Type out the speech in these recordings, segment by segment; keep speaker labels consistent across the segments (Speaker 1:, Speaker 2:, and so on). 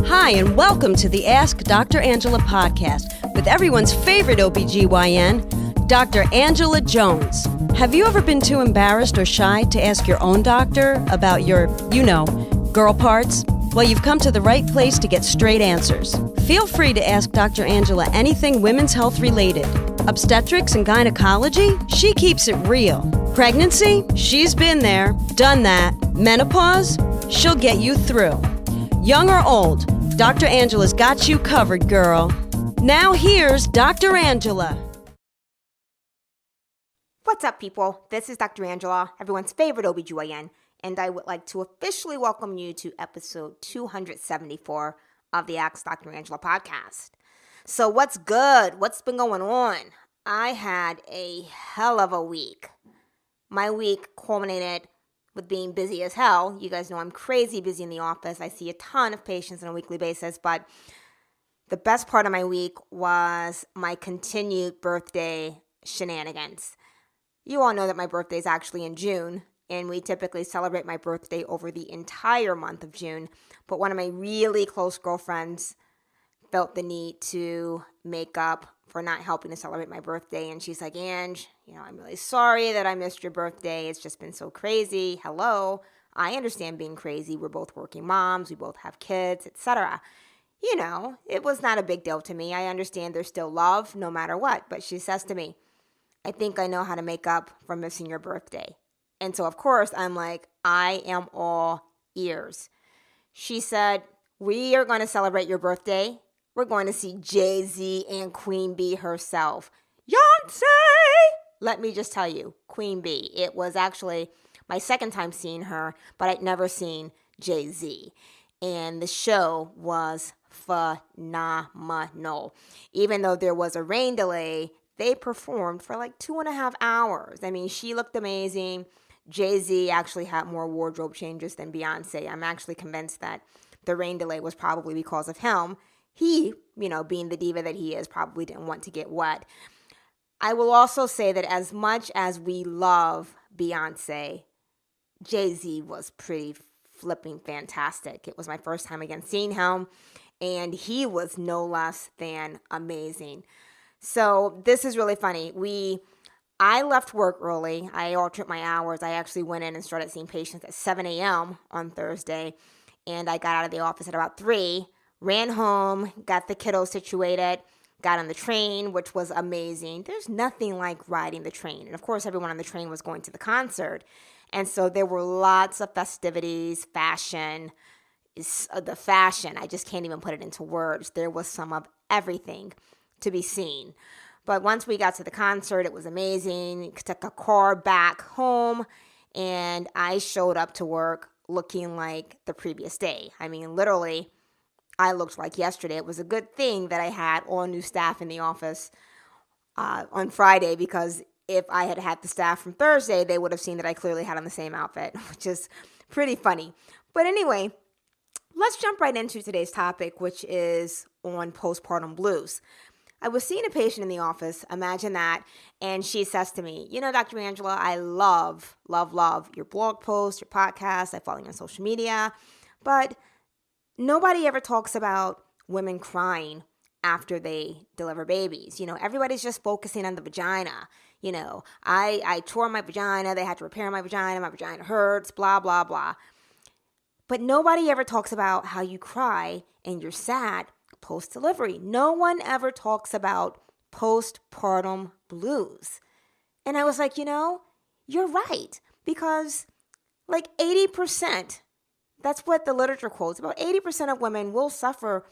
Speaker 1: Hi, and welcome to the Ask Dr. Angela podcast with everyone's favorite OBGYN, Dr. Angela Jones. Have you ever been too embarrassed or shy to ask your own doctor about your, girl parts? Well, you've come to the right place to get straight answers. Feel free to ask Dr. Angela anything women's health related. Obstetrics and gynecology? She keeps it real. Pregnancy? She's been there, done that. Menopause? She'll get you through. Young or old, Dr. Angela's got you covered, girl. Now here's Dr. Angela.
Speaker 2: What's up, people? This is Dr. Angela, everyone's favorite OBGYN, and I would like to officially welcome you to episode 274 of the Ask Dr. Angela podcast. So what's good? What's been going on? I had a hell of a week. My week culminated with being busy as hell. You guys know I'm crazy busy in the office. I see a ton of patients on a weekly basis, but the best part of my week was my continued birthday shenanigans. You all know that my birthday is actually in June, and we typically celebrate my birthday over the entire month of June, but one of my really close girlfriends felt the need to make up for not helping to celebrate my birthday. And she's like, Ange, I'm really sorry that I missed your birthday. It's just been so crazy. Hello. I understand being crazy. We're both working moms. We both have kids, etc. It was not a big deal to me. I understand there's still love no matter what. But she says to me, I think I know how to make up for missing your birthday. And so, of course, I'm like, I am all ears. She said, we are going to celebrate your birthday. We're going to see Jay-Z and Queen Bee herself. Beyonce! Let me just tell you, Queen Bee. It was actually my second time seeing her, but I'd never seen Jay-Z. And the show was phenomenal. Even though there was a rain delay, they performed for like 2.5 hours. I mean, she looked amazing. Jay-Z actually had more wardrobe changes than Beyonce. I'm actually convinced that the rain delay was probably because of him. He, being the diva that he is, probably didn't want to get wet. I will also say that as much as we love Beyonce, Jay-Z was pretty flipping fantastic. It was my first time again seeing him, and he was no less than amazing. So this is really funny. I left work early. I altered my hours. I actually went in and started seeing patients at 7 a.m. on Thursday, and I got out of the office at about 3. Ran home, got the kiddos situated, got on the train, which was amazing. There's nothing like riding the train. And of course, everyone on the train was going to the concert. And so there were lots of festivities, fashion. The fashion, I just can't even put it into words. There was some of everything to be seen. But once we got to the concert, it was amazing. Took a car back home, and I showed up to work looking like the previous day. I mean, literally, I looked like yesterday. It was a good thing that I had all new staff in the office on Friday, because if I had had the staff from Thursday, they would have seen that I clearly had on the same outfit, which is pretty funny. But anyway, let's jump right into today's topic, which is on postpartum blues. I was seeing a patient in the office, imagine that, and she says to me, Dr. Angela, I love your blog posts, your podcast. I follow you on social media, but nobody ever talks about women crying after they deliver babies. Everybody's just focusing on the vagina. I tore my vagina. They had to repair my vagina hurts, blah, blah, blah. But nobody ever talks about how you cry and you're sad post-delivery. No one ever talks about postpartum blues. And I was like, you're right. Because like 80%, that's what the literature quotes. About 80% of women will suffer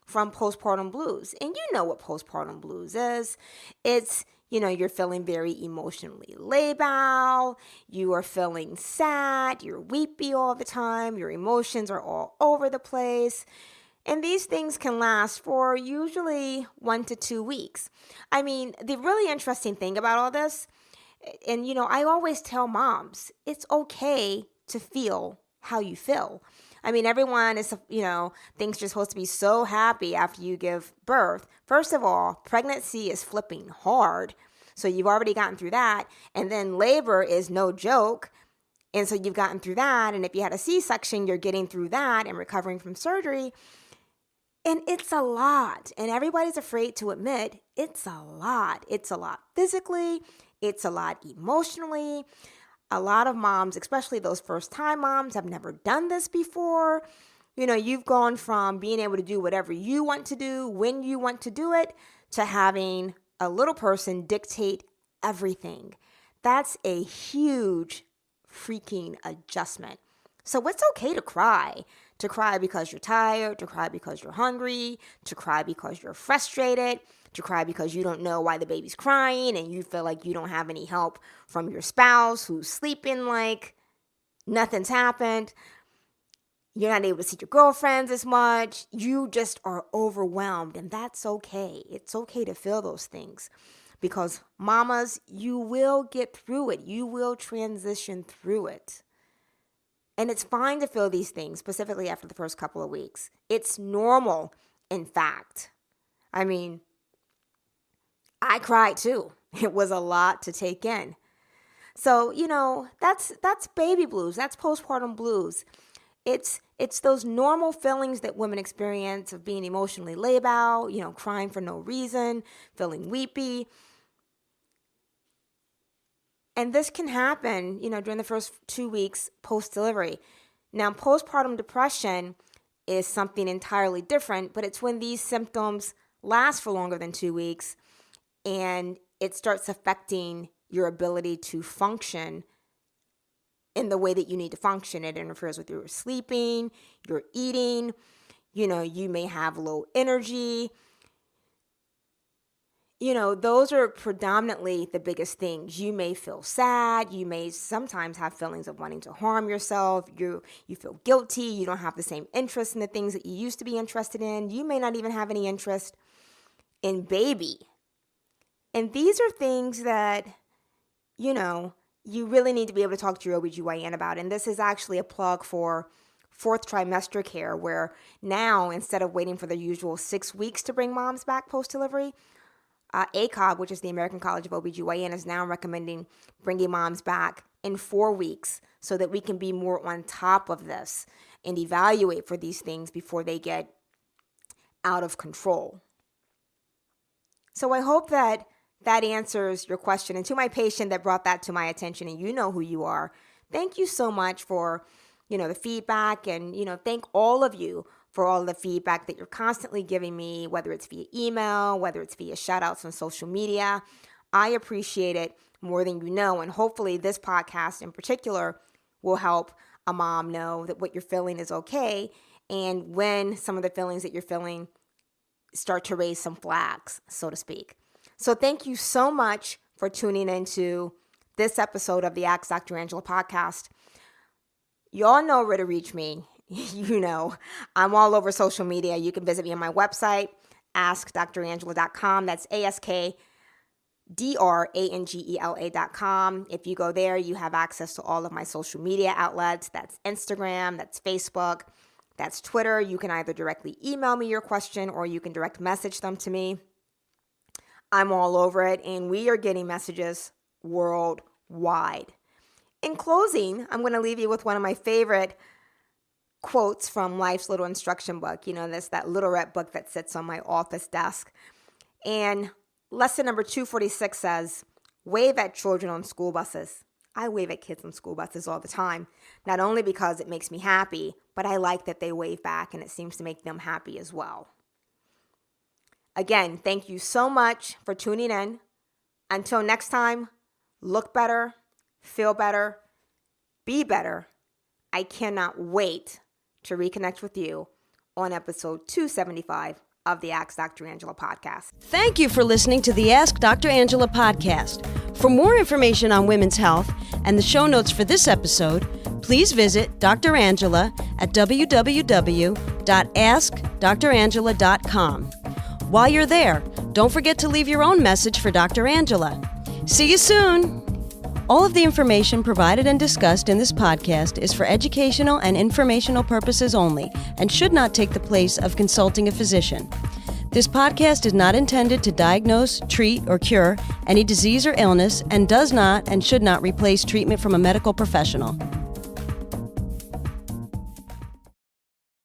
Speaker 2: from postpartum blues. And you know what postpartum blues is. It's, you're feeling very emotionally labile. You are feeling sad. You're weepy all the time. Your emotions are all over the place. And these things can last for usually 1 to 2 weeks. I mean, the really interesting thing about all this, and I always tell moms, it's okay to feel how you feel. I mean, everyone is, thinks you're supposed to be so happy after you give birth. First of all, pregnancy is flipping hard. So you've already gotten through that. And then labor is no joke. And so you've gotten through that. And if you had a C-section, you're getting through that and recovering from surgery. And it's a lot. And everybody's afraid to admit it's a lot. It's a lot physically. It's a lot emotionally. A lot of moms, especially those first-time moms, have never done this before. You've gone from being able to do whatever you want to do, when you want to do it, to having a little person dictate everything. That's a huge freaking adjustment. So it's okay to cry because you're tired, to cry because you're hungry, to cry because you're frustrated, to cry because you don't know why the baby's crying and you feel like you don't have any help from your spouse who's sleeping like nothing's happened. You're not able to see your girlfriends as much. You just are overwhelmed, and that's okay. It's okay to feel those things because mamas, you will get through it. You will transition through it. And it's fine to feel these things, specifically after the first couple of weeks. It's normal, in fact. I mean, I cried too. It was a lot to take in. So, that's baby blues. That's postpartum blues. It's those normal feelings that women experience of being emotionally laid out, crying for no reason, feeling weepy. And this can happen, during the first 2 weeks post-delivery. Now, postpartum depression is something entirely different, but it's when these symptoms last for longer than 2 weeks and it starts affecting your ability to function in the way that you need to function. It interferes with your sleeping, your eating. You may have low energy. Those are predominantly the biggest things. You may feel sad. You may sometimes have feelings of wanting to harm yourself. You feel guilty. You don't have the same interest in the things that you used to be interested in. You may not even have any interest in baby. And these are things that, you really need to be able to talk to your OBGYN about. And this is actually a plug for fourth trimester care, where now, instead of waiting for the usual 6 weeks to bring moms back post-delivery, ACOG, which is the American College of OBGYN, is now recommending bringing moms back in 4 weeks so that we can be more on top of this and evaluate for these things before they get out of control. So I hope that answers your question. And to my patient that brought that to my attention, and you know who you are, thank you so much for, the feedback, and, thank all of you for all the feedback that you're constantly giving me, whether it's via email, whether it's via shout outs on social media. I appreciate it more than you know. And hopefully this podcast in particular will help a mom know that what you're feeling is okay. And when some of the feelings that you're feeling start to raise some flags, so to speak. So thank you so much for tuning into this episode of the Ask Dr. Angela podcast. Y'all know where to reach me. I'm all over social media. You can visit me on my website, askdrangela.com. That's AskDrangela.com. If you go there, you have access to all of my social media outlets. That's Instagram, that's Facebook, that's Twitter. You can either directly email me your question or you can direct message them to me. I'm all over it, and we are getting messages worldwide. In closing, I'm going to leave you with one of my favorite quotes from Life's Little Instruction Book. That's that little red book that sits on my office desk. And lesson number 246 says, wave at children on school buses. I wave at kids on school buses all the time, not only because it makes me happy, but I like that they wave back, and it seems to make them happy as well. Again, thank you so much for tuning in. Until next time, look better, feel better, be better. I cannot wait to reconnect with you on episode 275 of the Ask Dr. Angela podcast.
Speaker 1: Thank you for listening to the Ask Dr. Angela podcast. For more information on women's health and the show notes for this episode, please visit Dr. Angela at www.askdrangela.com. While you're there, don't forget to leave your own message for Dr. Angela. See you soon! All of the information provided and discussed in this podcast is for educational and informational purposes only and should not take the place of consulting a physician. This podcast is not intended to diagnose, treat, or cure any disease or illness and does not and should not replace treatment from a medical professional.